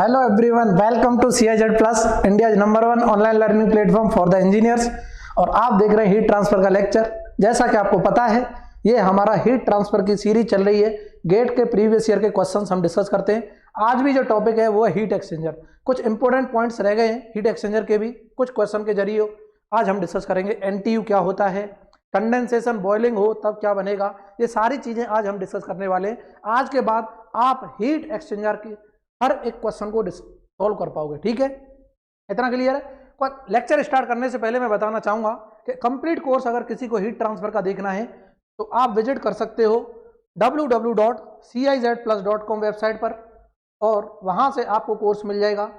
Hello everyone, welcome to CIZ Plus, India's number 1 online learning platform for the engineers. और आप देख रहे हैं हीट ट्रांसफर का लेक्चर। जैसा कि आपको पता है, ये हमारा हीट ट्रांसफर की सीरीज चल रही है। गेट के प्रीवियस ईयर के क्वेश्चंस हम डिस्कस करते हैं। आज भी जो टॉपिक है वो है हीट एक्सचेंजर। कुछ इंपॉर्टेंट पॉइंट्स रह गए हैं हीट एक्सचेंजर के भी, कुछ क्वेश्चन के जरिए आज हम डिस्कस करेंगे। NTU क्या होता है, कंडेंसेशन बॉइलिंग हो तब क्या बनेगा, ये सारी चीजें आज हम डिस्कस करने वाले हैं। आज के बाद आप हीट एक्सचेंजर की हर एक क्वेश्चन को सॉल्व कर पाओगे। ठीक है, इतना क्लियर है। लेक्चर स्टार्ट करने से पहले मैं बताना चाहूंगा कि कंप्लीट कोर्स अगर किसी को हीट ट्रांसफर का देखना है तो आप विजिट कर सकते हो www.cizplus.com वेबसाइट पर, और वहां से आपको कोर्स मिल जाएगा।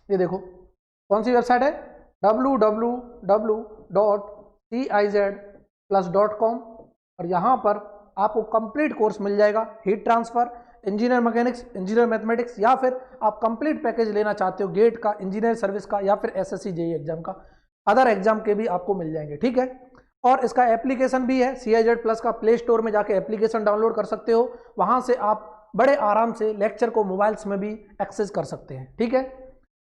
ये देखो कौन सी वेबसाइट है, www.cizplus.com, और यहाँ पर आपको कंप्लीट कोर्स मिल जाएगा। Heat transfer, engineer mechanics, engineer mathematics, या फिर आप कंप्लीट पैकेज लेना चाहते हो गेट का, इंजीनियर सर्विस का, या फिर SSC JEE एग्जाम का, अदर एग्जाम के भी आपको मिल जाएंगे। ठीक है, और इसका एप्लीकेशन भी है। CIZ प्लस का प्ले स्टोर में जाके एप्लीकेशन डाउनलोड कर सकते हो। वहां से आप बड़े आराम से लेक्चर को मोबाइल्स में भी एक्सेस कर सकते हैं। ठीक है,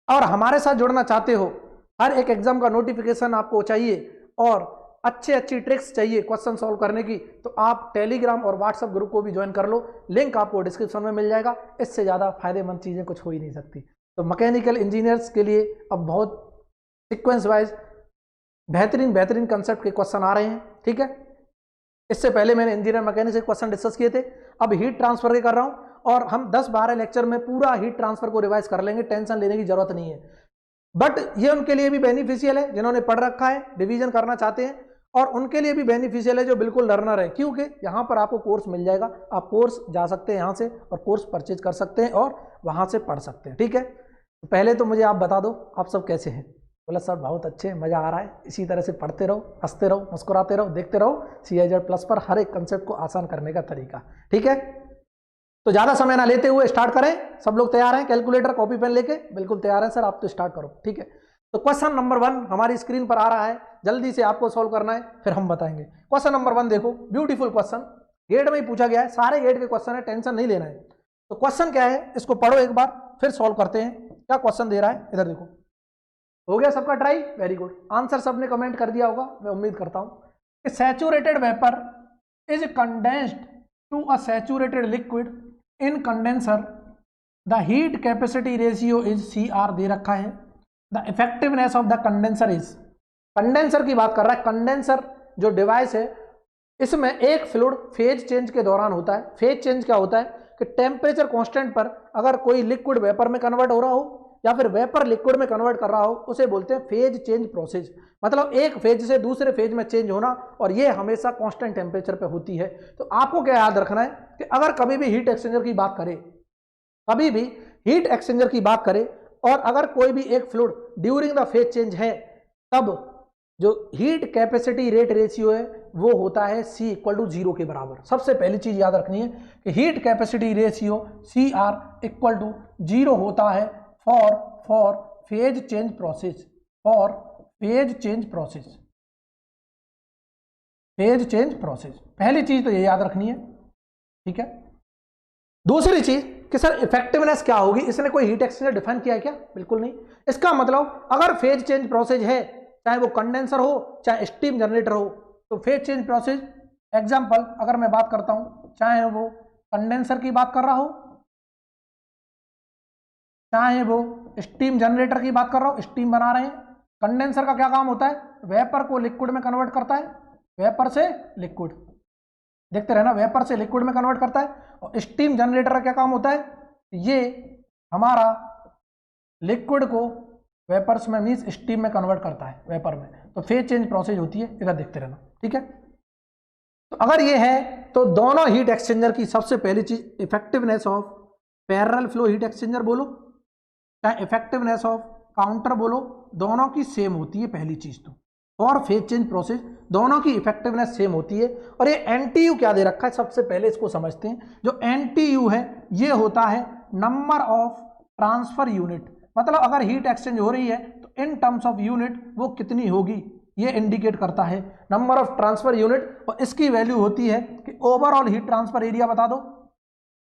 और हमारे साथ जुड़ना चाहते हो, हर एक एग्जाम का नोटिफिकेशन आपको चाहिए और अच्छी ट्रिक्स चाहिए क्वेश्चन सॉल्व करने की, तो आप टेलीग्राम और व्हाट्सएप ग्रुप को भी ज्वाइन कर लो। लिंक आपको डिस्क्रिप्शन में मिल जाएगा। इससे ज़्यादा फायदेमंद चीज़ें कुछ हो ही नहीं सकती। तो मैकेनिकल इंजीनियर्स के लिए अब बहुत सीक्वेंस वाइज बेहतरीन कंसेप्ट के क्वेश्चन आ रहे हैं। ठीक है, इससे पहले मैंने इंजीनियर मैकेनिक्स के क्वेश्चन डिस्कस किए थे, अब हीट ट्रांसफर के कर रहा हूँ, और हम 10-12 लेक्चर में पूरा हीट ट्रांसफर को रिवाइज कर लेंगे। टेंशन लेने की जरूरत नहीं है, बट ये उनके लिए भी बेनिफिशियल है जिन्होंने पढ़ रखा है, रिवीजन करना चाहते हैं, और उनके लिए भी बेनिफिशियल है जो बिल्कुल लर्नर है, क्योंकि यहाँ पर आपको कोर्स मिल जाएगा। आप कोर्स जा सकते हैं यहाँ से और कोर्स परचेज कर सकते हैं और वहाँ से पढ़ सकते हैं। ठीक है, तो पहले तो मुझे आप बता दो आप सब कैसे हैं। बोला सर बहुत अच्छे, मज़ा आ रहा है, इसी तरह से पढ़ते रहो, हंसते रहो, मुस्कुराते रहो, देखते रहो CIZ प्लस पर हर एक कंसेप्ट को आसान करने का तरीका। ठीक है, तो ज़्यादा समय ना लेते हुए स्टार्ट करें। सब लोग तैयार हैं, कैलकुलेटर कॉपी पेन लेके? बिल्कुल तैयार है सर, आप तो स्टार्ट करो। ठीक है, तो क्वेश्चन नंबर 1 हमारी स्क्रीन पर आ रहा है, जल्दी से आपको सॉल्व करना है, फिर हम बताएंगे। क्वेश्चन नंबर 1 देखो, ब्यूटीफुल क्वेश्चन, गेट में ही पूछा गया है, सारे गेट के क्वेश्चन है, टेंशन नहीं लेना है। तो क्वेश्चन क्या है, इसको पढ़ो एक बार, फिर सॉल्व करते हैं। क्या क्वेश्चन दे रहा है, इधर देखो। हो गया सबका ट्राई? वेरी गुड, आंसर सबने कमेंट कर दिया होगा, मैं उम्मीद करता हूं कि saturated vapour is condensed to a saturated liquid in condenser, the heat capacity ratio is CR दे रखा है। The effectiveness of the condenser is, condenser की बात कर रहा है। कंडेंसर जो डिवाइस है, इसमें एक फ्लूइड फेज चेंज के दौरान होता है। फेज चेंज क्या होता है कि टेम्परेचर कांस्टेंट पर अगर कोई लिक्विड वेपर में कन्वर्ट हो रहा हो या फिर वेपर लिक्विड में कन्वर्ट कर रहा हो, उसे बोलते हैं फेज चेंज प्रोसेस। मतलब एक फेज से दूसरे फेज में चेंज होना, और ये हमेशा कांस्टेंट टेम्परेचर पे होती है। तो आपको क्या याद रखना है कि अगर कभी भी हीट एक्सचेंजर की बात करें, कभी भी हीट एक्सचेंजर की बात करें, और अगर कोई भी एक fluid during the phase change है, तब जो हीट कैपेसिटी रेट रेशियो है वो होता है C = 0 के बराबर। सबसे पहली चीज याद रखनी है कि हीट कैपेसिटी रेशियो CR = 0 होता है for phase change process, for phase change process, phase change process. पहली चीज तो ये याद रखनी है। ठीक है, दूसरी चीज कि सर इफेक्टिवनेस क्या होगी, इसने कोई हीट एक्सचेंजर डिफाइन किया है क्या? बिल्कुल नहीं। इसका मतलब अगर फेज चेंज प्रोसेस है, चाहे वो कंडेंसर हो चाहे स्टीम जनरेटर हो, तो फेज चेंज प्रोसेस, एग्जांपल अगर मैं बात करता हूं, चाहे वो कंडेंसर की बात कर रहा हो, चाहे वो स्टीम जनरेटर की बात कर रहा हो, स्टीम बना रहे हैं। कंडेंसर का क्या काम होता है? वेपर को लिक्विड में कन्वर्ट करता है, वेपर से लिक्विड, देखते रहना, वेपर से लिक्विड में कन्वर्ट करता है। और स्टीम जनरेटर का क्या काम होता है? ये हमारा लिक्विड को वेपर्स में, मींस स्टीम में कन्वर्ट करता है, वेपर में। तो फेज चेंज प्रोसेस होती है, इधर देखते रहना। ठीक है, तो अगर ये है तो दोनों हीट एक्सचेंजर की सबसे पहली चीज effectiveness of parallel flow heat exchanger बोलो चाहे इफेक्टिवनेस ऑफ काउंटर बोलो, दोनों की सेम होती है। पहली चीज तो, और फेज चेंज प्रोसेस दोनों की इफेक्टिवनेस सेम होती है। और ये NTU क्या दे रखा है, सबसे पहले इसको समझते हैं। जो NTU है ये होता है नंबर ऑफ ट्रांसफर यूनिट, मतलब अगर हीट एक्सचेंज हो रही है तो इन टर्म्स ऑफ यूनिट वो कितनी होगी, ये इंडिकेट करता है नंबर ऑफ ट्रांसफर यूनिट। और इसकी वैल्यू होती है कि ओवरऑल हीट ट्रांसफर एरिया बता दो,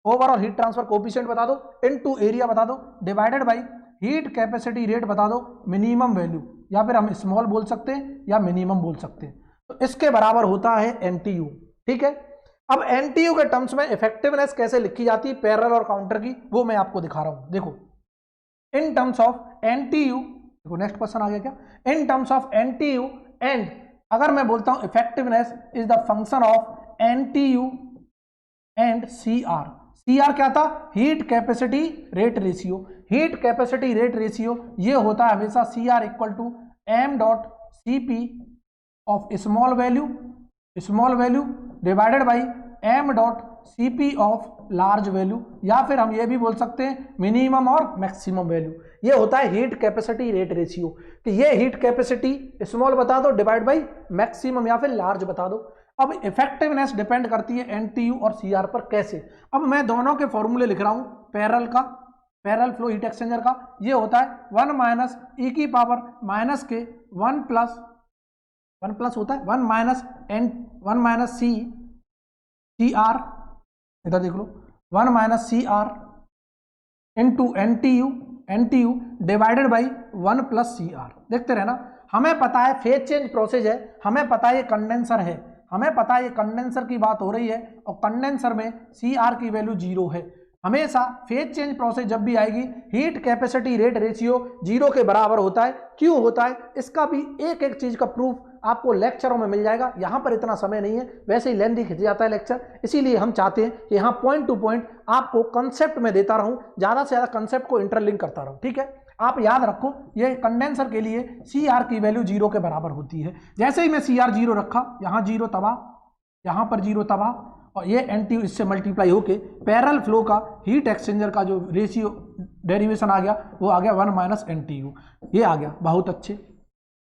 ओवरऑल हीट ट्रांसफर कोएफिशिएंट बता दो, इनटू एरिया बता दो, divided by heat capacity rate बता दो, मिनिमम वैल्यू, या फिर हम स्मॉल बोल सकते हैं या मिनिमम बोल सकते हैं, तो इसके बराबर होता है एनटीयू। ठीक है, अब एनटीयू के टर्म्स में इफेक्टिवनेस कैसे लिखी जाती है पैरेलल और काउंटर की, वो मैं आपको दिखा रहा हूं। देखो इन टर्म्स ऑफ एनटीयू, देखो नेक्स्ट क्वेश्चन आ गया क्या, in terms of NTU and, अगर मैं बोलता हूं effectiveness is the function of NTU and CR. CR क्या था, heat capacity rate ratio. Heat capacity rate ratio ये होता है हमेशा CR equal to M dot CP of small value divided by M dot CP of large value, या फिर हम ये भी बोल सकते हैं मिनिमम और मैक्सिमम वैल्यू। ये होता है हीट कैपेसिटी रेट रेशियो, कि ये हीट कैपेसिटी स्मॉल बता दो डिवाइड बाई मैक्सिमम या फिर लार्ज बता दो। अब इफेक्टिवनेस डिपेंड करती है एनटीयू और सीआर पर। कैसे, अब मैं दोनों के फॉर्मूले लिख रहा हूं पैरेलल का, पैरेलल फ्लो हीट एक्सचेंजर का। ये होता है 1 माइनस ई की पावर माइनस के 1 प्लस होता है 1 माइनस सी आर, इधर देख लो 1 minus C R into NTU divided by 1 plus C R. देखते रहना, हमें पता है फेज चेंज प्रोसेस है, हमें पता है ये कंडेंसर है, हमें पता है ये कंडेंसर की बात हो रही है और कंडेंसर में सी आर की वैल्यू 0 है। हमेशा फेज चेंज प्रोसेस जब भी आएगी हीट कैपेसिटी रेट रेशियो 0 के बराबर होता है। क्यों होता है, इसका भी एक एक चीज का प्रूफ आपको लेक्चरों में मिल जाएगा, यहां पर इतना समय नहीं है, वैसे ही लेंथी खिंच जाता है लेक्चर, इसीलिए हम चाहते हैं कि यहां पॉइंट टू पॉइंट आपको कंसेप्ट में देता रहूं, ज्यादा से ज्यादा कंसेप्ट को इंटरलिंक करता रहूं। ठीक है, आप याद रखो ये कंडेंसर के लिए सी आर की वैल्यू 0 के बराबर होती है। जैसे ही मैं सी आर 0 रखा, यहां 0 तबाह, यहां पर 0 तबाह, और ये एनटीयू इससे मल्टीप्लाई होके पैरेलल फ्लो का हीट एक्सचेंजर का जो रेशियो डेरिवेशन आ गया वो आ गया 1 माइनस एनटीयू, ये आ गया। बहुत अच्छे,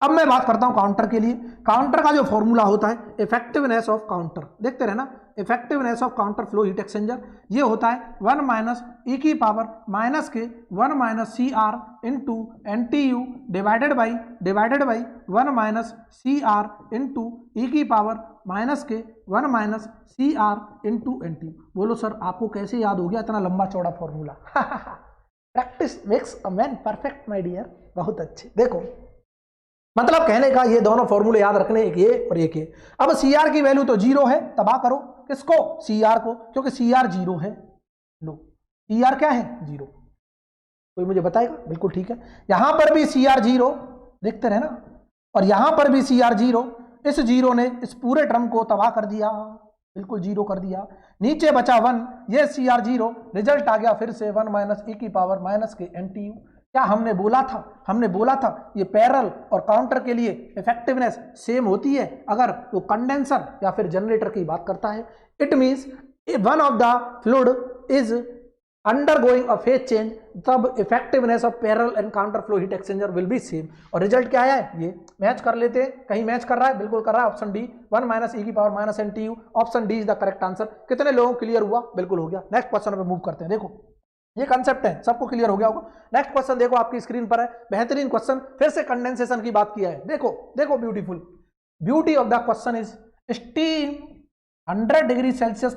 अब मैं बात करता हूं काउंटर के लिए। काउंटर का जो फॉर्मूला होता है इफेक्टिवनेस ऑफ काउंटर, देखते रहना, effectiveness of counter flow heat exchanger ये होता है 1 माइनस ई की power minus K 1 minus C R into NTU divided by 1 minus C R into E की power minus K 1 minus C R into NTU. बोलो sir आपको कैसे याद हो गया इतना लंबा चौड़ा formula? Practice makes a man perfect my dear. बहुत अच्छे, देखो मतलब कहने का ये दोनों फॉर्मूले याद रखने, एक ये और एक ये। अब सी आर की वैल्यू तो 0 है, तबाह करो किसको, सी आर को, क्योंकि सी आर 0 है। लो सी आर क्या है, 0। कोई मुझे बताएगा? बिल्कुल ठीक है, यहां पर भी सी आर 0, देखते रहे ना, और यहां पर भी सी आर 0। इस 0 ने इस पूरे टर्म को तबाह कर दिया, बिल्कुल 0 कर दिया। नीचे बचा 1, ये सी आर 0, रिजल्ट आ गया फिर से 1 माइनस ई की पावर माइनस के एनटीयू। क्या हमने बोला था ये पैरेलल और काउंटर के लिए इफेक्टिवनेस सेम होती है अगर वो कंडेंसर या फिर जनरेटर की बात करता है। It means one of the fluid is undergoing a phase change, तब effectiveness of parallel and counter flow heat exchanger will be same. और रिजल्ट क्या है, ये मैच कर लेते हैं, कहीं मैच कर रहा है, बिल्कुल कर रहा है, ऑप्शन डी 1 माइनस ई की power minus NTU, option D is the correct answer. कितने लोगों को क्लियर हुआ? बिल्कुल हो गया। नेक्स्ट क्वेश्चन पे मूव करते हैं। देखो ये कंसेप्ट है, सबको क्लियर हो गया होगा। नेक्स्ट क्वेश्चन देखो आपकी स्क्रीन पर है, बेहतरीन क्वेश्चन, फिर से कंडेंसेशन की बात किया है। देखो देखो beautiful, beauty of the question is steam 100 degree Celsius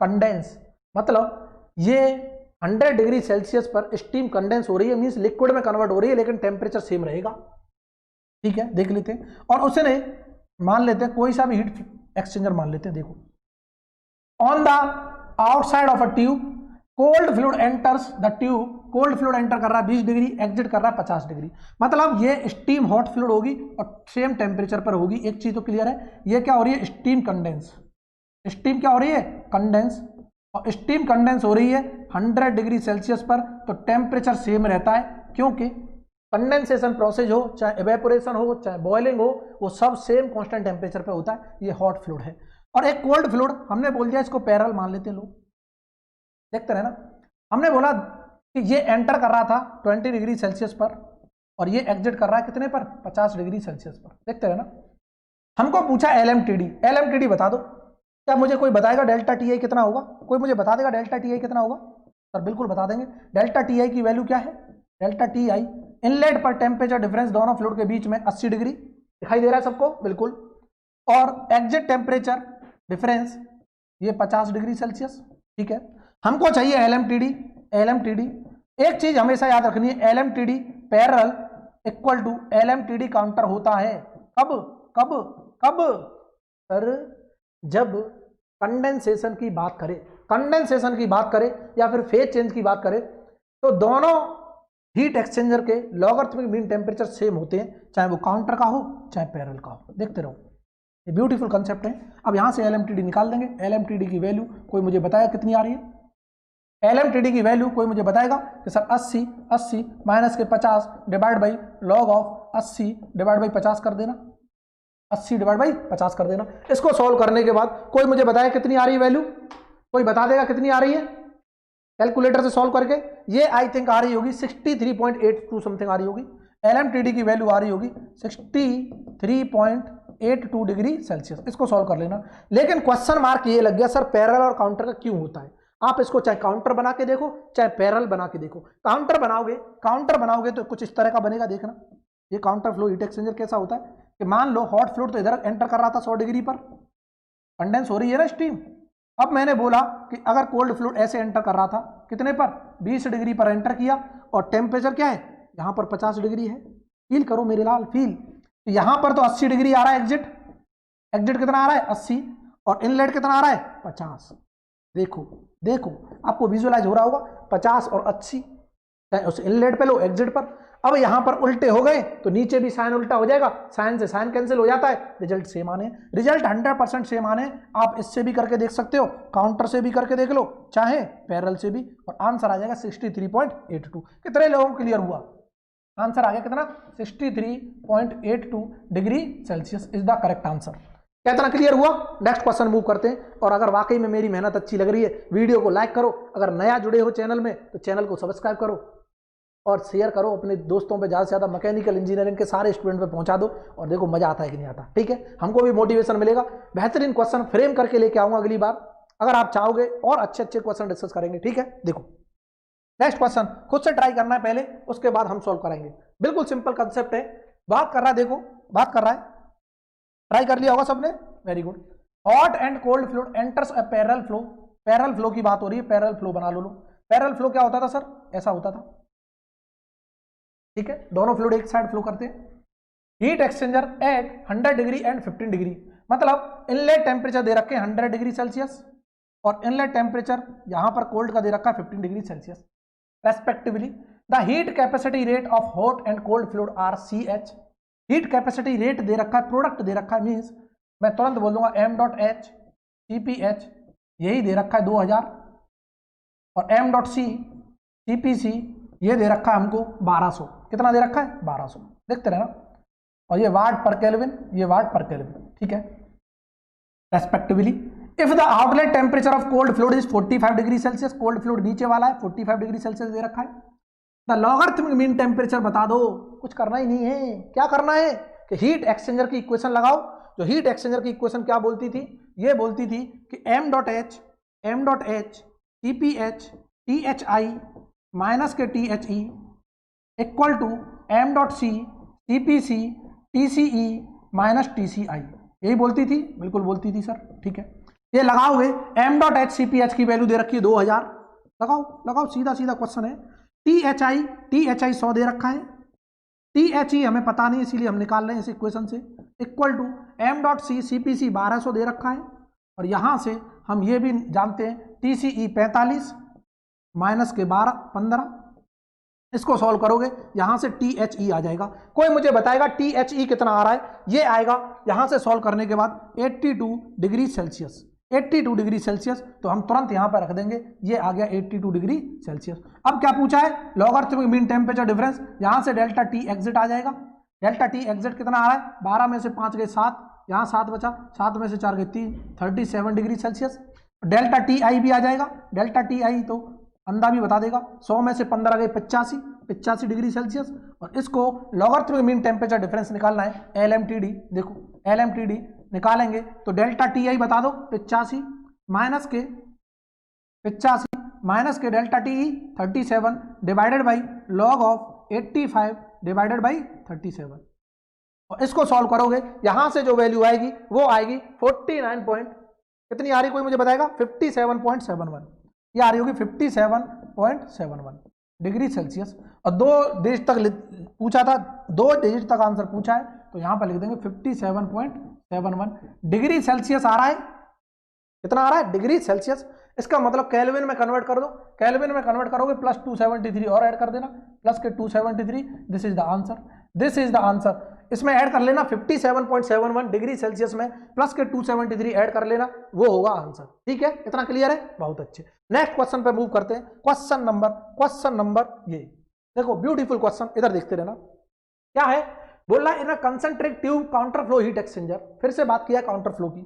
condense, मतलब ये 100 डिग्री सेल्सियस पर स्टीम कंडेंस हो रही है, मींस लिक्विड में कन्वर्ट हो रही है, लेकिन टेम्परेचर सेम रहेगा। ठीक है, देख लेते हैं। और उसने मान लेते हैं कोई सा भी हीट एक्सचेंजर मान लेते हैं। देखो on the outside of a tube cold fluid enters the tube, cold fluid enter कर रहा है 20 डिग्री, एग्जिट कर रहा है 50 डिग्री, मतलब ये स्टीम हॉट फ्लूइड होगी और सेम टेम्परेचर पर होगी। एक चीज तो क्लियर है, ये क्या हो रही है, स्टीम कंडेंस, स्टीम क्या हो रही है, कंडेंस, और स्टीम कंडेंस हो रही है 100 डिग्री सेल्सियस पर, तो टेम्परेचर सेम रहता है, क्योंकि कंडेंसेशन प्रोसेस हो चाहे इवेपोरेशन हो चाहे बॉइलिंग हो, वो सब सेम कांस्टेंट टेम्परेचर पे होता है। ये हॉट फ्लूइड है। और एक कोल्ड फ्लूइड, हमने बोल दिया इसको पैरेलल मान लेते हैं लोग, देखते रहे ना, हमने बोला कि ये एंटर कर रहा था 20 डिग्री सेल्सियस पर और ये एग्जिट कर रहा है कितने पर, 50 डिग्री सेल्सियस पर, देखते रहे ना। हमको पूछा एलएमटीडी, एलएमटीडी बता दो, क्या मुझे कोई बताएगा डेल्टा टीआई कितना होगा? कोई मुझे बता देगा डेल्टा टीआई कितना होगा? सर बिल्कुल बता देंगे। डेल्टा टीआई की वैल्यू क्या है, डेल्टा टीआई इनलेट पर टेम्परेचर डिफरेंस दोनों फ्लूइड के बीच में 80 डिग्री, दिखाई दे रहा है सबको, बिल्कुल, और एग्जिट टेम्परेचर डिफरेंस ये 50 डिग्री सेल्सियस। ठीक है, हमको चाहिए LMTD। LMTD एक चीज हमेशा याद रखनी है, LMTD parallel equal to LMTD counter होता है कब कब कब सर, जब कंडेंसेशन की बात करें, कंडेंसेशन की बात करें या फिर फेज चेंज की बात करें, तो दोनों हीट एक्सचेंजर के लॉगरिथमिक मीन टेम्परेचर सेम होते हैं, चाहे वो काउंटर का हो चाहे पैरेलल का हो। देखते रहो, ये ब्यूटीफुल कंसेप्ट है। अब यहां से LMTD निकाल देंगे। LMTD की वैल्यू कोई मुझे बताया कितनी आ रही है? LMTD की वैल्यू कोई मुझे बताएगा कि सर 80 माइनस के 50 divide by log of 80 divide by 50 कर देना, 80 डिवाइड बाई 50 कर देना। इसको सॉल्व करने के बाद कोई मुझे बताया कितनी आ रही है वैल्यू? कोई बता देगा कितनी आ रही है कैलकुलेटर से सॉल्व करके? ये आई थिंक आ रही होगी 63.82 समथिंग आ रही होगी। LMTD की वैल्यू आ रही होगी 63.82 डिग्री सेल्सियस। इसको सॉल्व कर लेना। लेकिन क्वेश्चन मार्क ये लग गया सर पैरेलल और काउंटर का क्यों होता है। आप इसको चाहे काउंटर बना के देखो चाहे पैरेलल बना के देखो। काउंटर बनाओगे तो कुछ इस तरह का बनेगा, देखना। ये काउंटर फ्लो हीट एक्सचेंजर कैसा होता है कि मान लो हॉट फ्लूइड तो इधर एंटर कर रहा था 100 डिग्री पर, कंडेंस हो रही है ना स्टीम। अब मैंने बोला कि अगर कोल्ड फ्लूइड ऐसे एंटर कर रहा था, कितने पर? 20 डिग्री पर एंटर किया, और टेम्परेचर क्या है यहां पर 50 डिग्री है। फील करो मेरे लाल, फील। यहां पर तो 80 डिग्री आ रहा है एग्जिट कितना आ रहा है 80, और इनलेट कितना आ रहा है 50। देखो आपको विजुअलाइज हो रहा होगा 50 और 80, चाहे उस इनलेट पे लो एग्जिट पर। अब यहां पर उल्टे हो गए तो नीचे भी साइन उल्टा हो जाएगा, साइन से साइन कैंसिल हो जाता है, रिजल्ट सेम आने, रिजल्ट 100% सेम आने। आप इससे भी करके देख सकते हो, काउंटर से भी करके देख लो, चाहे पैरेलल से भी, और आंसर आ जाएगा 63.82। कितने लोगों को क्लियर हुआ? आंसर आ गया कितना? 63.82 degree Celsius is the correct answer. कितना क्लियर हुआ? नेक्स्ट क्वेश्चन मूव करते हैं। और अगर वाकई में मेरी मेहनत अच्छी लग रही है, वीडियो को लाइक करो, अगर नया जुड़े हो चैनल में तो चैनल को सब्सक्राइब करो और शेयर करो अपने दोस्तों पे, ज़्यादा से ज़्यादा मैकेनिकल इंजीनियरिंग के सारे स्टूडेंट पे पहुंचा दो। और देखो मजा आता है कि नहीं आता, ठीक है? हमको भी मोटिवेशन मिलेगा। बेहतरीन क्वेश्चन फ्रेम करके लेके आऊंगा अगली बार, अगर आप चाहोगे, और अच्छे क्वेश्चन डिस्कस करेंगे, ठीक है? देखो नेक्स्ट क्वेश्चन खुद से ट्राई करना है पहले, उसके बाद हम सॉल्व करेंगे। बिल्कुल सिंपल कंसेप्ट है। बात कर रहा है, देखो बात कर रहा है, ट्राई कर लिया होगा सबने, very good. Hot and cold fluid enters a parallel flow. Parallel flow की बात हो रही है, पैरेलल फ्लो बना लो। पैरेलल फ्लो क्या होता था सर? ऐसा होता था, ठीक है? दोनों फ्लूइड एक साइड फ्लो करते हैं। Heat exchanger at 100 degree and 15 degree, मतलब इनलेट टेम्परेचर दे रखे हैं 100 डिग्री सेल्सियस, और इनलेट टेम्परेचर यहां पर कोल्ड का दे रखा है 15 degree Celsius respectively. The heat capacity rate of hot and cold fluid are CH। Heat capacity rate दे रखा है, प्रोडक्ट दे रखा है, मीन्स मैं तुरंत बोल दूंगा m.H CPH, यही दे रखा है 2000, और m.C CPC ये दे रखा है हमको 1200। कितना दे रखा है? 1200। देखते रहना। और ये वाट पर केल्विन, ये वाट पर केल्विन, ठीक है, respectively. If the outlet temperature of cold fluid is 45 degree Celsius, cold fluid नीचे वाला है, 45 डिग्री सेल्सियस दे रखा है। द लॉगरिथमिक मीन टेम्परेचर बता दो। कुछ करना ही नहीं है। क्या करना है कि हीट एक्सचेंजर की इक्वेशन लगाओ। जो हीट एक्सचेंजर की इक्वेशन क्या बोलती थी? ये बोलती थी कि m.H CPH THI माइनस के THE equal to m.C CPC TCE minus TCI। यही बोलती थी, बिल्कुल बोलती थी सर, ठीक है? ये लगाओगे, m.H CPH की वैल्यू दे रखी है 2000, लगाओ सीधा सीधा क्वेश्चन है। THI 100 दे रखा है, THE हमें पता नहीं इसीलिए हम निकाल रहे हैं इस इक्वेशन से, इक्वल टू m.C CPC 1200 दे रखा है, और यहां से हम ये भी जानते हैं TCE 45 माइनस के 15। इसको सॉल्व करोगे यहां से THE आ जाएगा। कोई मुझे बताएगा THE कितना आ रहा है? ये आएगा यहां से सॉल्व करने के बाद 82 डिग्री सेल्सियस, 82 डिग्री सेल्सियस। तो हम तुरंत यहां पर रख देंगे, ये आ गया 82 डिग्री सेल्सियस। अब क्या पूछा है? Logarithmic mean temperature difference. यहां से डेल्टा T एग्जिट आ जाएगा। डेल्टा T एग्जिट कितना आ रहा है? 12 में से 5 गए 7, यहाँ 7 बचा, 7 में से 4 गए 3, 37 डिग्री सेल्सियस। डेल्टा TI भी आ जाएगा। डेल्टा TI तो अंदा भी बता देगा, 100 में से 15 गए 85 डिग्री सेल्सियस। और इसको लॉगरिथमिक मीन टेम्परेचर डिफरेंस निकालना है, LMTD। देखो LMTD निकालेंगे तो डेल्टा TI बता दो 85 माइनस के delta TE 37 divided by log of 85 divided by 37। और इसको सॉल्व करोगे, यहां से जो वैल्यू आएगी वो आएगी 49 पॉइंट, कितनी आ रही कोई मुझे बताएगा? 57.71। ये आ रही होगी 57.71 डिग्री सेल्सियस। और 2 डिजिट तक पूछा था, 2 डिजिट तक आंसर पूछा है, तो यहां पर लिख देंगे 57.71 डिग्री सेल्सियस आ रहा है। कितना आ रहा है? Degree Celsius. इसका मतलब केल्विन में कन्वर्ट कर दो, केल्विन में कन्वर्ट करोगे प्लस 273 और ऐड कर देना, प्लस के 273, this is the answer, this is the answer. इसमें ऐड कर लेना 57.71 डिग्री सेल्सियस में प्लस के 273 ऐड कर लेना, वो होगा आंसर। ठीक है, इतना क्लियर है? बहुत अच्छे। नेक्स्ट क्वेश्चन पे मूव करते हैं। क्वेश्चन नंबर ये देखो, ब्यूटीफुल क्वेश्चन, इधर देखते रहना। क्या है? बोल रहा है in a concentric tube counter flow heat exchanger. फिर से बात किया काउंटर फ्लो की।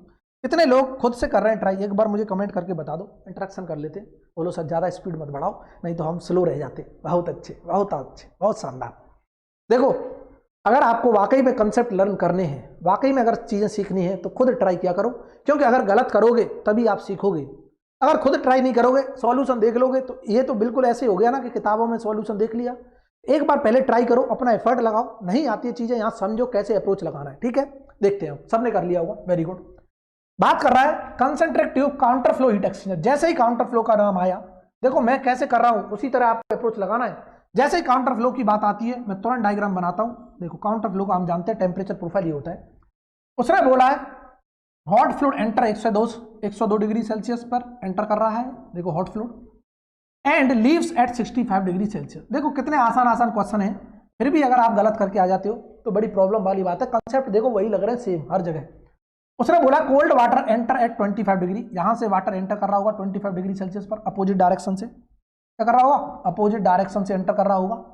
कितने लोग खुद से कर रहे हैं ट्राई? एक बार मुझे कमेंट करके बता दो, इंटरेक्शन कर लेते। बोलो सर ज़्यादा स्पीड मत बढ़ाओ, नहीं तो हम स्लो रह जाते। बहुत अच्छे, बहुत अच्छे, बहुत शानदार। देखो, अगर आपको वाकई में कंसेप्ट लर्न करने हैं, वाकई में अगर चीज़ें सीखनी है, तो खुद ट्राई किया करो, क्योंकि अगर गलत करोगे तभी आप सीखोगे। अगर खुद ट्राई नहीं करोगे, सॉल्यूशन देख लोगे, तो ये तो बिल्कुल ऐसे हो गया ना कि किताबों में सॉल्यूशन देख लिया। एक बार पहले ट्राई करो, अपना एफर्ट लगाओ, नहीं आती है चीज़ें, यहाँ समझो कैसे अप्रोच लगाना है। ठीक है, देखते हैं। सबने कर लिया होगा, वेरी गुड। बात कर रहा है concentric tube counter flow heat exchanger. जैसे ही काउंटर फ्लो का नाम आया, देखो मैं कैसे कर रहा हूं, उसी तरह आपको अप्रोच लगाना है। जैसे ही काउंटर फ्लो की बात आती है, मैं तुरंत डायग्राम बनाता हूं। देखो, काउंटर फ्लो का हम जानते हैं टेम्परेचर प्रोफाइल ये होता है। उसने बोला है hot fluid enter 102 degree Celsius पर एंटर कर रहा है। देखो, hot fluid and leaves eight 65 degree Celsius. देखो कितने आसान क्वेश्चन है, फिर भी अगर आप गलत करके आ जाते हो तो बड़ी प्रॉब्लम वाली बात है। कंसेप्ट देखो वही लग रहे हैं सेम हर जगह। उसने बोला cold water enter eight 25 degree. यहां से वाटर एंटर कर रहा होगा 25 डिग्री सेल्सियस पर, अपोजिट डायरेक्शन से। क्या कर रहा होगा? अपोजिट डायरेक्शन से एंटर कर रहा होगा।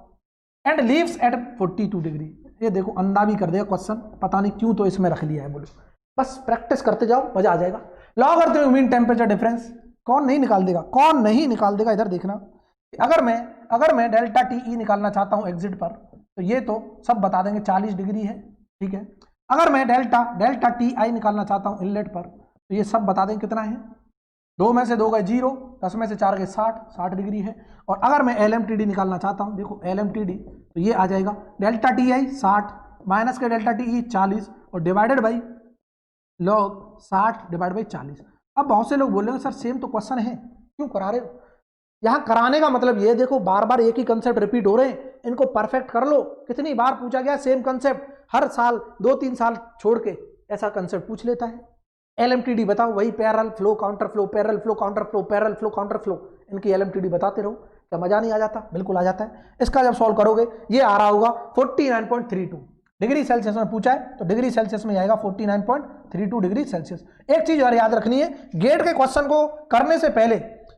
And leaves eight 42 degree. ये देखो अंधा भी कर देगा क्वेश्चन, पता नहीं क्यों तो इसमें रख लिया है। बोलो, बस प्रैक्टिस करते जाओ, मजा आ जाएगा। लॉगरिथमिक मीन टेम्परेचर डिफरेंस कौन नहीं निकाल देगा? कौन नहीं निकाल देगा? इधर देखना, अगर मैं डेल्टा टी ई निकालना चाहता हूं एग्जिट पर, तो ये तो सब बता देंगे 40 डिग्री है। ठीक है, अगर मैं डेल्टा टी आई निकालना चाहता हूं इनलेट पर, तो ये सब बता दें कितना है। 2 में से 2 गए 0, 10 में से 4 गए 60 डिग्री है। और अगर मैं LMTD निकालना चाहता हूं, देखो LMTD, तो ये आ जाएगा डेल्टा टी आई 60 माइनस के डेल्टा टी ई 40 और divided by log 60 divide by 40। अब बहुत से लोग बोल रहे हैं सर सेम तो क्वेश्चन है, क्यों करा रहे हो? यहां कराने का मतलब ये, देखो बार बार एक ही कंसेप्ट रिपीट हो रहे हैं, इनको परफेक्ट कर लो। कितनी बार पूछा गया सेम कंसेप्ट, हर साल 2-3 साल छोड़ के ऐसा कंसेप्ट पूछ लेता है। LMTD बताओ, वही parallel flow counter flow, parallel flow counter flow, parallel flow counter flow, इनकी LMTD बताते रहो। क्या मजा नहीं आ जाता? बिल्कुल आ जाता है। इसका जब सॉल्व करोगे ये आ रहा होगा 49.32 डिग्री सेल्सियस में पूछा है, तो डिग्री सेल्सियस में आएगा 49.32 डिग्री सेल्सियस। एक चीज और याद रखनी है, गेट के क्वेश्चन को करने से पहले,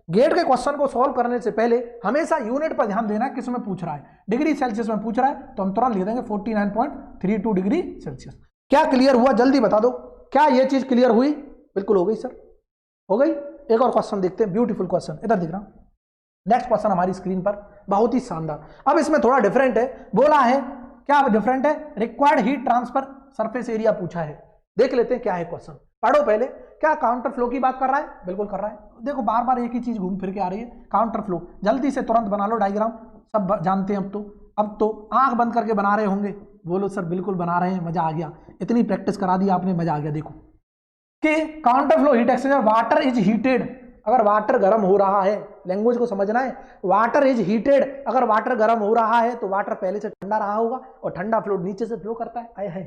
गेट के क्वेश्चन को सॉल्व करने से पहले हमेशा यूनिट पर ध्यान देना है, किस में पूछ रहा है। डिग्री सेल्सियस में पूछ रहा है तो हम तुरंत लिख देंगे 49.32 डिग्री सेल्सियस। क्या क्लियर हुआ? जल्दी बता दो, क्या ये चीज क्लियर हुई? बिल्कुल हो गई सर, हो गई। एक और क्वेश्चन देखते हैं, ब्यूटीफुल क्वेश्चन, इधर दिख रहा। नेक्स्ट क्वेश्चन हमारी स्क्रीन पर, बहुत ही शानदार। अब इसमें थोड़ा डिफरेंट है, बोला है क्या डिफरेंट है? Required heat transfer surface area पूछा है। देख लेते हैं क्या है क्वेश्चन, पढ़ो पहले। क्या काउंटर फ्लो की बात कर रहा है? बिल्कुल कर रहा है। देखो बार बार एक ही चीज घूम फिर के आ रही है, काउंटर फ्लो। जल्दी से तुरंत बना लो डायग्राम, सब जानते हैं अब तो आंख बंद करके बना रहे होंगे। बोलो सर बिल्कुल बना रहे हैं, मजा आ गया, इतनी प्रैक्टिस करा दी आपने, मजा आ गया। देखो कि counter flow heat exchanger, water is heated. अगर वाटर गर्म हो रहा है, लैंग्वेज को समझना है, वाटर इज हीटेड। अगर वाटर गर्म हो रहा है तो वाटर पहले से ठंडा रहा होगा, और ठंडा फ्लो नीचे से फ्लो करता है। आए है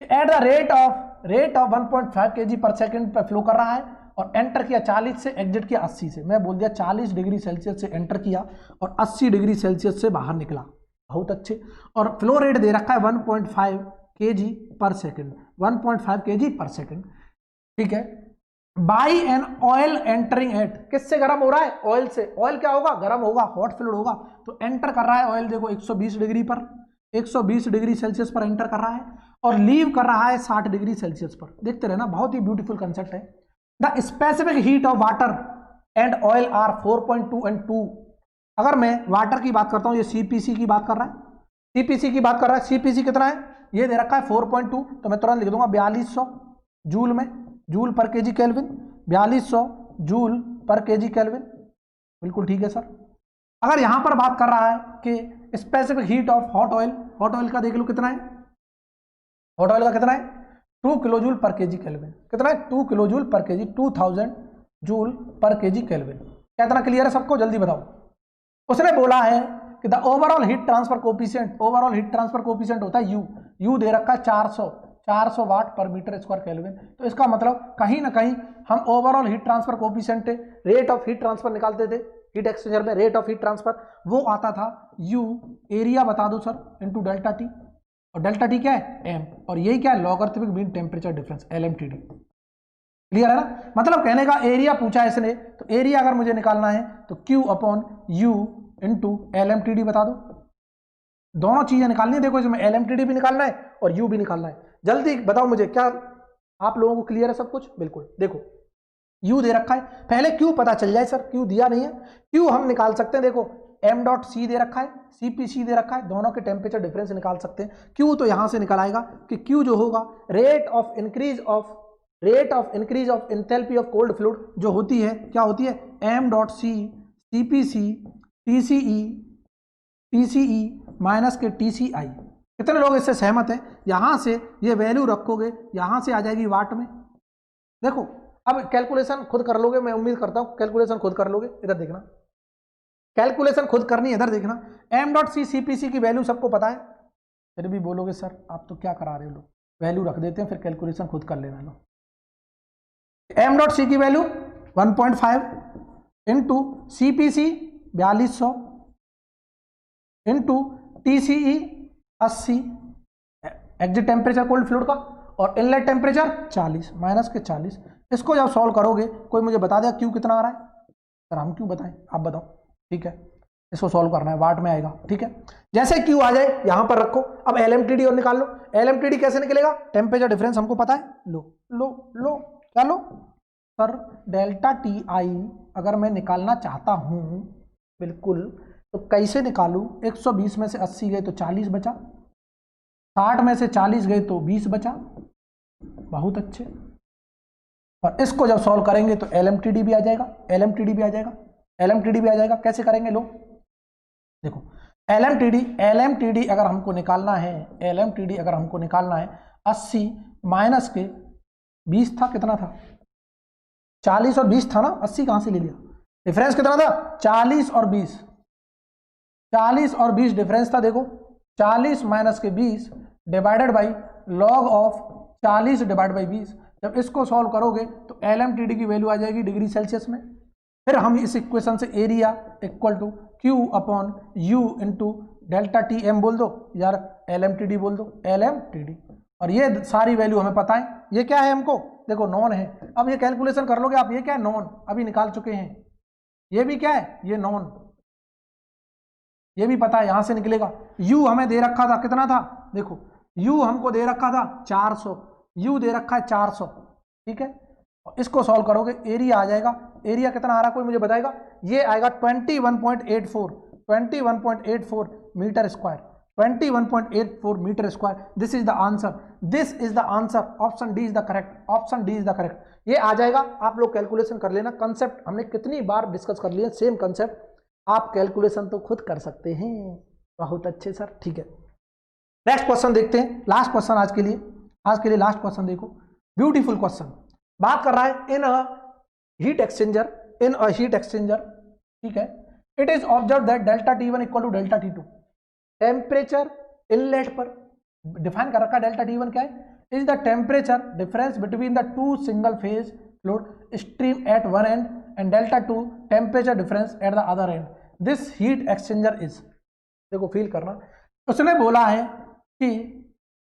at the rate of 1.5 kg पर सेकेंड पर फ्लो कर रहा है, और एंटर किया 40 से, एग्जिट किया 80 से। मैं बोल दिया 40 डिग्री सेल्सियस से एंटर किया और 80 डिग्री सेल्सियस से बाहर निकला। बहुत अच्छे। और फ्लो रेट दे रखा है 1.5 kg पर सेकेंड, 1.5 kg पर सेकेंड। ठीक है, by an oil entering at, किससे गर्म हो रहा है? ऑयल से। ऑयल क्या होगा? गर्म होगा, हॉट फ्लूइड होगा। तो एंटर कर रहा है ऑयल, देखो 120 डिग्री पर, 120 डिग्री सेल्सियस पर एंटर कर रहा है, और लीव कर रहा है 60 डिग्री सेल्सियस पर। देखते रहना, बहुत ही ब्यूटीफुल कंसेप्ट है। The specific heat of water and oil are 4.2 and 2। अगर मैं वाटर की बात करता हूं, ये CPC की बात कर रहा है, CPC की बात कर रहा है। CPC कितना है? ये दे रखा है 4.2, तो मैं तुरंत लिख दूंगा 4200 जूल में, जूल पर केजी केल्विन, 4200 जूल पर केजी केल्विन। बिल्कुल ठीक है सर। अगर यहां पर बात कर रहा है कि specific heat of hot oil, hot oil का देख लो कितना है, हॉट ऑयल का कितना है? 2 किलो जूल पर केजी केल्विन। कितना है? 2 किलो जूल पर केजी, 2000 जूल पर केजी केल्विन। क्या इतना क्लियर है सबको? जल्दी बताओ। उसने बोला है कि the overall heat transfer coefficient, overall heat transfer coefficient होता है यू दे रखा है 400 वाट पर मीटर स्क्वायर केल्विन। तो इसका मतलब कहीं ना कहीं हम overall heat transfer coefficient, rate of heat transfer निकालते थे हीट एक्सचेंजर में, रेट ऑफ हीट ट्रांसफर वो आता था यू, एरिया बता दो सर, इनटू डेल्टा टी, और डेल्टा टी क्या है? एम, और यही क्या है? Logarithmic mean temperature difference, LMTD। Clear है ना? मतलब कहने का एरिया पूछा है इसने, तो एरिया अगर मुझे निकालना है तो Q upon U into LMTD बता दो। दोनों चीजें निकालनी है, देखो इसमें LMTD भी निकालना है और U भी निकालना है। जल्दी बताओ मुझे, क्या आप लोगों को क्लियर है सब कुछ? बिल्कुल। देखो U दे रखा है, पहले Q पता चल जाए सर, Q दिया नहीं है। Q हम निकाल सकते हैं, देखो m.c दे रखा है, CPC दे रखा है, दोनों के टेम्परेचर डिफरेंस निकाल सकते हैं। Q तो यहां से निकल आएगा कि Q जो होगा rate of increase of enthalpy of cold fluid, जो होती है क्या होती है? m.c CPC TCE माइनस के TCI। कितने लोग इससे सहमत हैं? यहां से ये वैल्यू रखोगे, यहां से आ जाएगी वाट में। देखो अब कैलकुलेशन खुद कर लोगे, मैं उम्मीद करता हूं कैलकुलेशन खुद कर लोगे। इधर देखना, कैलकुलेशन खुद करनी है, इधर देखना। m.c CPC की वैल्यू सबको पता है, फिर भी बोलोगे सर आप तो क्या करा रहे हो, लोग वैल्यू रख देते हैं फिर कैलकुलेशन खुद कर लेना। लो m.c की value 1.5 into CPC 4200 into TCE 80, exit temperature cold fluid का, और इनलेट टेम्परेचर 40 माइनस के 40। इसको जब सॉल्व करोगे, कोई मुझे बता देगा क्यू कितना आ रहा है? सर हम क्यों बताएं, आप बताओ। ठीक है, इसको सॉल्व करना है, वाट में आएगा। ठीक है, जैसे क्यू आ जाए यहां पर रखो। अब LMTD और निकाल लो। LMTD कैसे निकलेगा? टेम्परेचर डिफरेंस हमको पता है। लो लो लो क्या लो सर, डेल्टा TI अगर मैं निकालना चाहता हूं बिल्कुल, तो कैसे निकालूं? 120 में से 80 गए तो 40 बचा, 60 में से 40 गए तो 20 बचा। बहुत अच्छे। और इसको जब सॉल्व करेंगे तो LMTD भी आ जाएगा, LMTD भी आ जाएगा, LMTD भी आ जाएगा। कैसे करेंगे लोग? देखो LMTD अगर हमको निकालना है, LMTD अगर हमको निकालना है 80 माइनस के 20 था, कितना था? 40 और 20 था ना, 80 कहां से ले लिया? डिफरेंस कितना था? 40 और 20, 40 और 20 डिफरेंस था। देखो 40 माइनस के 20 divided by log of 40 divide by 20। जब इसको सॉल्व करोगे तो LMTD की वैल्यू आ जाएगी डिग्री सेल्सियस में। फिर हम इस इक्वेशन से area equal to Q upon U into delta TM बोल दो यार, LMTD बोल दो, LMTD। और ये सारी वैल्यू हमें पता है। ये क्या है हमको? देखो नॉन है। अब ये कैलकुलेशन कर लोगे आप, ये क्या है? नॉन, अभी निकाल चुके हैं। ये भी क्या है? ये नॉन, ये भी पता है, यहां से निकलेगा। U हमें दे रखा था, कितना था? देखो U हमको दे रखा था 400, U दे रखा है 400। ठीक है, इसको सॉल्व करोगे एरिया आ जाएगा। एरिया कितना आ रहा है कोई मुझे बताएगा? ये आएगा 21.84 meter square, 21.84 meter square. This is the answer, this is the answer. Option D is the correct, option D is the correct. ये आ जाएगा। आप लोग कैलकुलेशन कर लेना। कंसेप्ट हमने कितनी बार डिस्कस कर लिया, सेम कंसेप्ट। आप कैलकुलेशन तो खुद कर सकते हैं। बहुत अच्छे सर, ठीक है। नेक्स्ट क्वेश्चन देखते हैं, लास्ट क्वेश्चन आज के लिए लास्ट क्वेश्चन देखो। ब्यूटीफुल क्वेश्चन, बात कर रहा है इन अ हीट एक्सचेंजर, ठीक है। It is observe that delta T1 equal to delta T2। Temperature inlet पर डिफाइन कर रखा। डेल्टा T1 क्या है? Is the temperature difference between the two single phase fluid stream at one end and delta 2 temperature difference at the other end. This heat exchanger is, देखो feel करना। उसने बोला है कि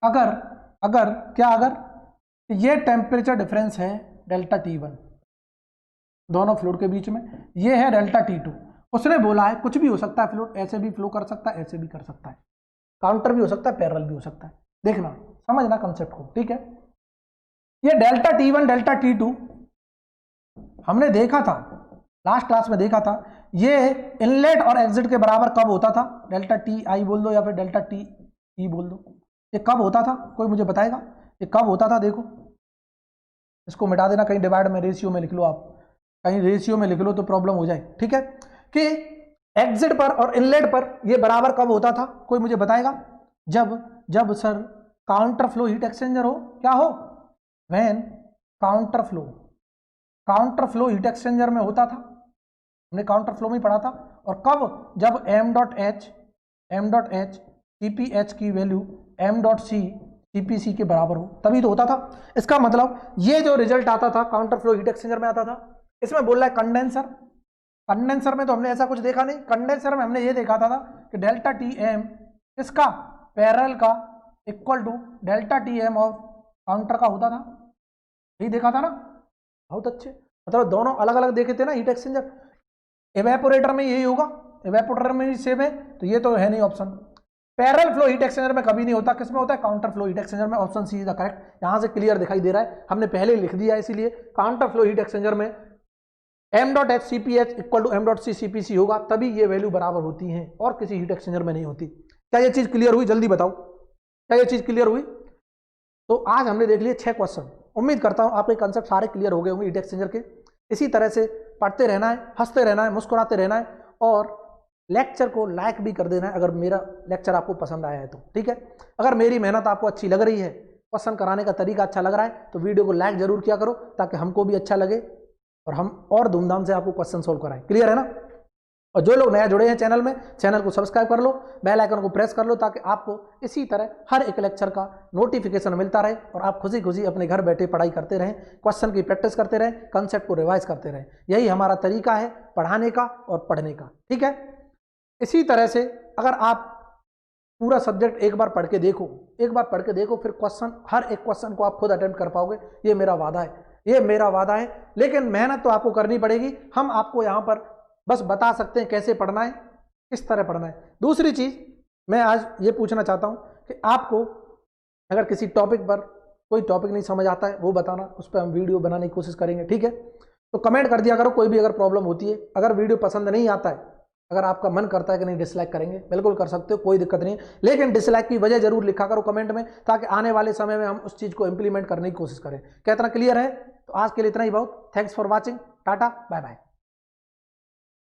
अगर ये टेम्परेचर डिफरेंस है डेल्टा T1 दोनों फ्लूइड के बीच में, ये है डेल्टा T2। उसने बोला है कुछ भी हो सकता है फ्लूइड, ऐसे भी फ्लो कर सकता है, ऐसे भी कर सकता है, काउंटर भी हो सकता है, पैरेलल भी हो सकता है। देखना, समझना कंसेप्ट को, ठीक है। ये डेल्टा T1 डेल्टा T2 हमने देखा था, लास्ट क्लास में देखा था। ये इनलेट और एग्जिट के बराबर कब होता था? डेल्टा TI बोल दो या फिर डेल्टा TE बोल दो। ये कब होता था कोई मुझे बताएगा? ये कब होता था? देखो इसको मिटा देना, कहीं डिवाइड में रेशियो में लिख लो, आप कहीं रेशियो में लिख लो तो प्रॉब्लम हो जाए। ठीक है, कि एग्जिट पर और इनलेट पर ये बराबर कब होता था कोई मुझे बताएगा? जब sir counter flow heat exchanger हो, क्या हो? When counter flow heat exchanger में होता था। हमने काउंटर फ्लो में पढ़ा था। और कब? जब m.h CPH की वैल्यू m.c CPC के बराबर हो, तभी तो होता था। इसका मतलब ये जो रिजल्ट आता था काउंटर फ्लो हीट एक्सचेंजर में आता था। इसमें बोल रहा है कंडेंसर, कंडेंसर में तो हमने ऐसा कुछ देखा नहीं। कंडेंसर में हमने ये देखा था कि डेल्टा टी एम इसका पैरेलल का equal to delta T M of counter का होता था, यही देखा था ना। बहुत अच्छे, मतलब दोनों अलग अलग देखे थे ना हीट एक्सचेंजर। इवेपोरेटर में यही होगा, इवेपोरेटर में भी सेम है, तो ये तो है नहीं option. Parallel flow heat exchanger में कभी नहीं होता, किसमें होता है? काउंटर फ्लो हीट एक्सचेंजर में। Option C is the correct. यहां से क्लियर दिखाई दे रहा है, हमने पहले लिख दिया, इसीलिए काउंटर फ्लो हीट एक्सचेंजर में m.h CPH equal to m.c CPC होगा, तभी ये वैल्यू बराबर होती हैं, और किसी हीट एक्सचेंजर में नहीं होती। क्या ये चीज क्लियर हुई? जल्दी बताओ, क्या ये चीज क्लियर हुई? तो आज हमने देख लिए 6 क्वेश्चन। उम्मीद करता हूं आपके कंसेप्ट सारे क्लियर हो गए होंगे हीट एक्सचेंजर के। इसी तरह से पढ़ते रहना है, हंसते रहना है, मुस्कुराते रहना है, और लेक्चर को लाइक भी कर देना है अगर मेरा लेक्चर आपको पसंद आया है तो, ठीक है। अगर मेरी मेहनत आपको अच्छी लग रही है, क्वेश्चन कराने का तरीका अच्छा लग रहा है, तो वीडियो को लाइक जरूर किया करो, ताकि हमको भी अच्छा लगे और हम और धूमधाम से आपको क्वेश्चन सोल्व कराएं। क्लियर है ना? और जो लोग नया जुड़े हैं चैनल में, चैनल को सब्सक्राइब कर लो, बेल आइकन को प्रेस कर लो, ताकि आपको इसी तरह हर एक लेक्चर का नोटिफिकेशन मिलता रहे और आप खुशी खुशी अपने घर बैठे पढ़ाई करते रहें, क्वेश्चन की प्रैक्टिस करते रहें, कंसेप्ट को रिवाइज करते रहें। यही हमारा तरीका है पढ़ाने का और पढ़ने का, ठीक है। इसी तरह से अगर आप पूरा सब्जेक्ट एक बार पढ़ के देखो, एक बार पढ़ के देखो, फिर क्वेश्चन, हर एक क्वेश्चन को आप खुद अटेम्प्ट कर पाओगे, ये मेरा वादा है, ये मेरा वादा है। लेकिन मेहनत तो आपको करनी पड़ेगी। हम आपको यहाँ पर बस बता सकते हैं कैसे पढ़ना है, किस तरह पढ़ना है। दूसरी चीज मैं आज ये पूछना चाहता हूँ कि आपको अगर किसी टॉपिक पर कोई टॉपिक नहीं समझ आता है, वो बताना, उस पर हम वीडियो बनाने की कोशिश करेंगे, ठीक है। तो कमेंट कर दिया करो कोई भी अगर प्रॉब्लम होती है। अगर वीडियो पसंद नहीं आता है, अगर आपका मन करता है कि नहीं डिसलाइक करेंगे, बिल्कुल कर सकते हो, कोई दिक्कत नहीं है, लेकिन डिसलाइक की वजह जरूर लिखा करो कमेंट में, ताकि आने वाले समय में हम उस चीज को इंप्लीमेंट करने की कोशिश करें। क्या इतना क्लियर है? तो आज के लिए इतना ही बहुत। Thanks for watching, tata bye bye.